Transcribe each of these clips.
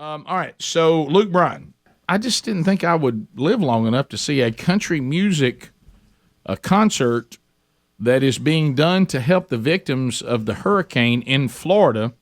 All right, so Luke Bryan. I just didn't think I would live long enough to see a country music concert that is being done to help the victims of the hurricane in Florida,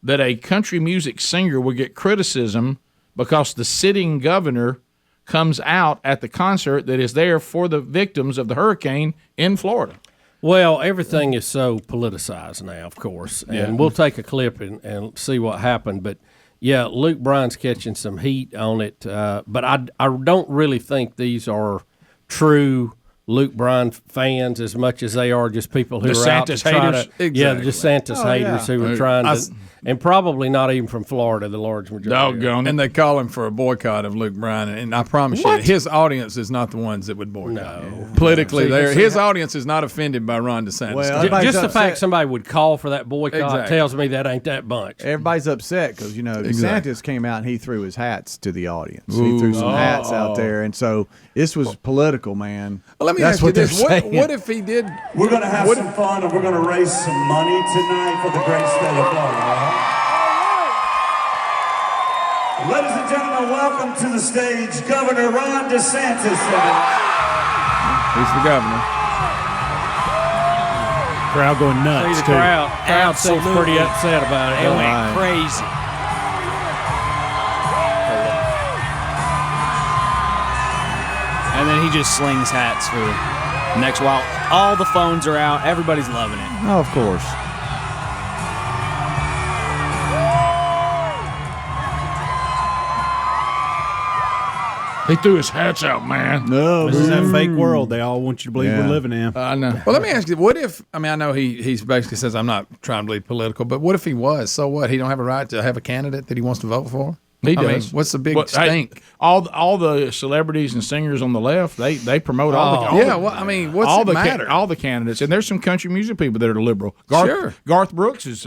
that a country music singer would get criticism because the sitting governor comes out at the concert that is there for the victims of the hurricane in Florida. Well, everything is so politicized now, of course, and we'll take a clip and see what happened. But, yeah, Luke Bryan's catching some heat on it, but I don't really think these are true Luke Bryan fans as much as they are just people who are out to try haters. to, yeah, the DeSantis haters who are trying to, and probably not even from Florida, the large majority. Doggone it. And they call him for a boycott of Luke Bryan, and I promise you, his audience is not the ones that would boycott. No. Politically, his audience is not offended by Ron DeSantis. Well, Just the fact somebody would call for that boycott tells me that ain't that bunch. Everybody's upset because, DeSantis came out and he threw his hats to the audience. He threw some hats out there, and so this was political, man. Well, let me That's ask you what they're this. saying. What if he did? We're going to have some fun, and we're going to raise some money tonight for the great state of Florida. All right? Ladies and gentlemen, welcome to the stage, Governor Ron DeSantis. He's the governor. Crowd going nuts. See the crowd seems pretty upset about it. It went crazy. And then he just slings hats for the next while. All the phones are out. Everybody's loving it. Oh, of course. He threw his hats out, man. No, This is that fake world they all want you to believe we're living in. I know. Well, let me ask you, what if, I know he basically says I'm not trying to be political, but what if he was? So what? He don't have a right to have a candidate that he wants to vote for? He does. What's the big But, stink? hey, all the celebrities and singers on the left, they promote all the What's all it the matter? all the candidates, and there's some country music people that are liberal. Sure. Garth Brooks is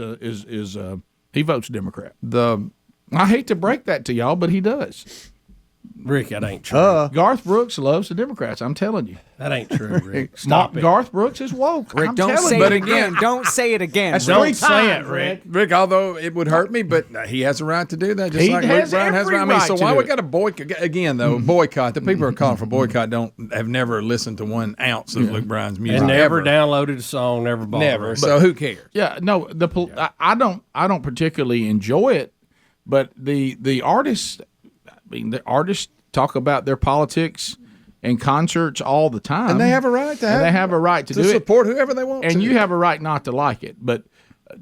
he votes Democrat. I hate to break that to y'all, but he does. Rick, that ain't true. Garth Brooks loves the Democrats. I'm telling you. That ain't true, Rick. Stop it. Garth Brooks is woke. Rick, I'm don't telling say you. it again. Don't say it again. Don't say it, Rick. Rick, although it would hurt me, but he has a right to do that, just He like has Luke Bryan has a every right. right So to why do we it. got to boycott again? Though boycott, the people who are calling for boycott have never listened to 1 ounce of Luke Bryan's music, And never ever. downloaded a song, never bought Never. it. So who cares? Yeah, no, I don't particularly enjoy it, but the artists, the artists talk about their politics and concerts all the time, And they have a right to do it. support whoever they want, And you have a right not to like it. But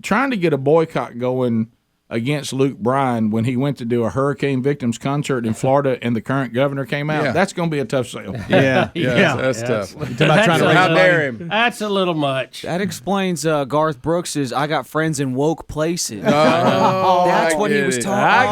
trying to get a boycott going against Luke Bryan when he went to do a hurricane victims concert in Florida and the current governor came out, that's going to be a tough sale. Yeah. That's tough. How dare him? That's a little much. That explains Garth Brooks's "I got friends in woke places." Oh, That's I what he get was it. talking. I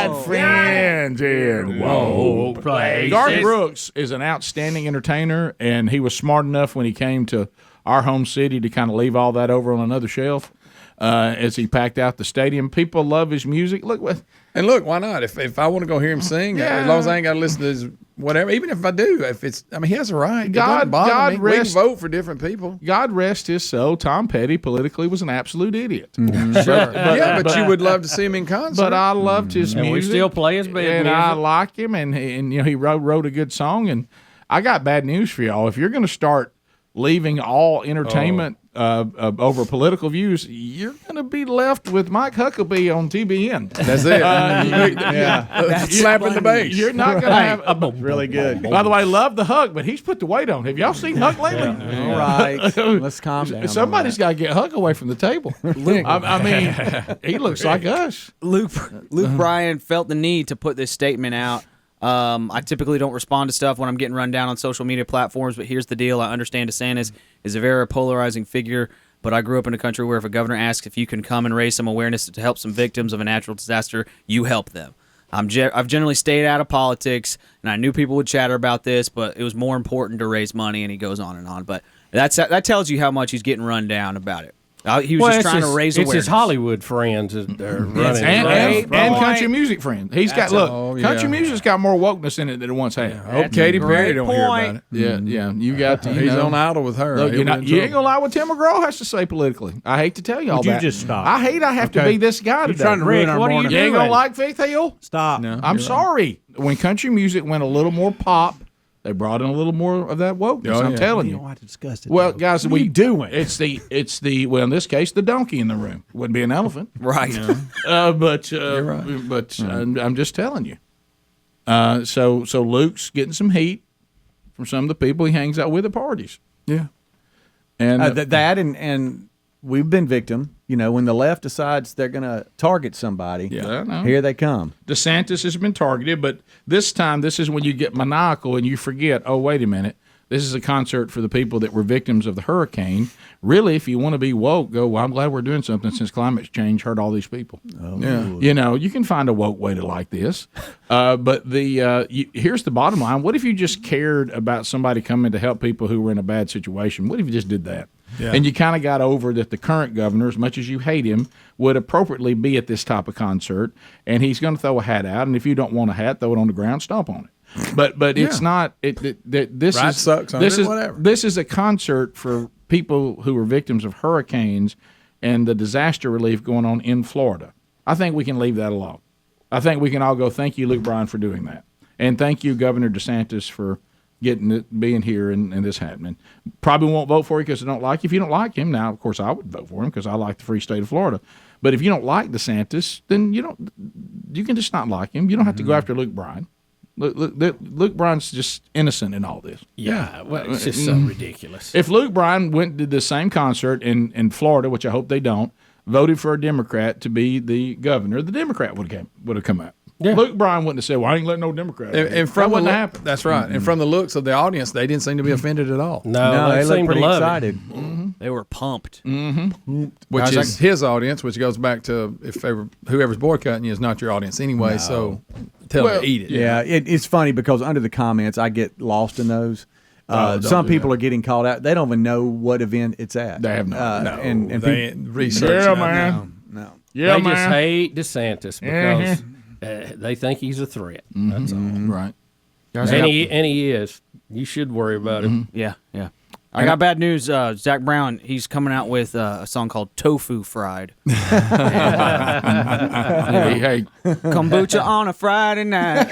got friends in Whoa, Garth Brooks is an outstanding entertainer, and he was smart enough when he came to our home city to kind of leave all that over on another shelf as he packed out the stadium. People love his music. Look, Why not? If I want to go hear him sing, as long as I ain't got to listen to his whatever. Even if I do, he has a right. It doesn't bother me. We can vote for different people. God rest his soul. Tom Petty politically was an absolute idiot. Sure, but you would love to see him in concert. But I loved his music. And we still play his bad and music. I like him, and he wrote a good song. And I got bad news for y'all. If you're going to start leaving all entertainment over political views, you're going to be left with Mike Huckabee on TBN. That's it. Slapping the bass. You're not going to have Really good. By the way, love the Huck, but he's put the weight on. Have y'all seen Huck lately? All right. Let's calm down. Somebody's got to get Huck away from the table. I mean, he looks like us. Luke Bryan felt the need to put this statement out. I typically don't respond to stuff when I'm getting run down on social media platforms, but here's the deal. I understand DeSantis is a very polarizing figure, but I grew up in a country where if a governor asks if you can come and raise some awareness to help some victims of a natural disaster, you help them. I've generally stayed out of politics, and I knew people would chatter about this, but it was more important to raise money, and he goes on and on. But that tells you how much he's getting run down about it. He was just trying to raise it's awareness. his Hollywood friends that are running and around. country music friends. He's got country music's got more wokeness in it than it once had. I hope Katy Perry don't hear about it. Yeah. You got to. He's on Idle with her. Look, you ain't gonna lie what Tim McGraw has to say politically. I hate to tell you all Would that. you just stop? I hate I have to be this guy today. trying to ruin our morning. You ain't gonna like Faith Hill? Stop. No. I'm sorry. When country music went a little more pop, they brought in a little more of that wokeness. I'm telling You you. don't have to discuss it. Well, though. guys, what are you doing? It's the well in this case the donkey in the room. Wouldn't be an elephant, Right. but right. but I'm just telling you. So Luke's getting some heat from some of the people he hangs out with at parties. Yeah. And that and we've been victim. You know, when the left decides they're going to target somebody, I know. here they come. DeSantis has been targeted, but this time, this is when you get maniacal and you forget, oh, wait a minute, this is a concert for the people that were victims of the hurricane. Really, if you want to be woke, go, well, I'm glad we're doing something since climate change hurt all these people. Yeah. You know, you can find a woke way to like this. But here's the bottom line. What if you just cared about somebody coming to help people who were in a bad situation? What if you just did that? Yeah. And you kind of got over that the current governor, as much as you hate him, would appropriately be at this type of concert, and he's going to throw a hat out, and if you don't want a hat, throw it on the ground, stomp on it. But it's not. This Right is sucks on this it, is whatever. this is a concert for people who were victims of hurricanes and the disaster relief going on in Florida. I think we can leave that alone. I think we can all go, thank you, Luke Bryan, for doing that, and thank you, Governor DeSantis, for being here and this happening. Probably won't vote for you because I don't like you. If you don't like him, now of course I would vote for him because I like the free state of Florida. But if you don't like DeSantis, then you can just not like him. You don't have to go after Luke Bryan. Luke Bryan's just innocent in all this. Yeah, well, it's just so ridiculous. If Luke Bryan went to the same concert in Florida, which I hope they don't, voted for a Democrat to be the governor, the Democrat would have come out. Yeah. Luke Bryan wouldn't have said, well, I ain't letting no Democrat. And from that the wouldn't look, happen. that's right. And from the looks of the audience, they didn't seem to be offended at all. No, they look seem to pretty love excited. it. They were pumped. Which Guys, is his audience, which goes back to whoever's boycotting you is not your audience anyway. So tell them to eat it. Yeah, it's funny because under the comments, I get lost in those. Don't Some do people that. are getting called out. They don't even know what event it's at. They have no idea. and they people, ain't researching. Yeah, that. man. no. Yeah, They man. just hate DeSantis because they think he's a threat. That's all. Right. And he is. You should worry about him. Yeah. I got bad news. Zach Brown, he's coming out with a song called Tofu Fried. Hey, Kombucha on a Friday night.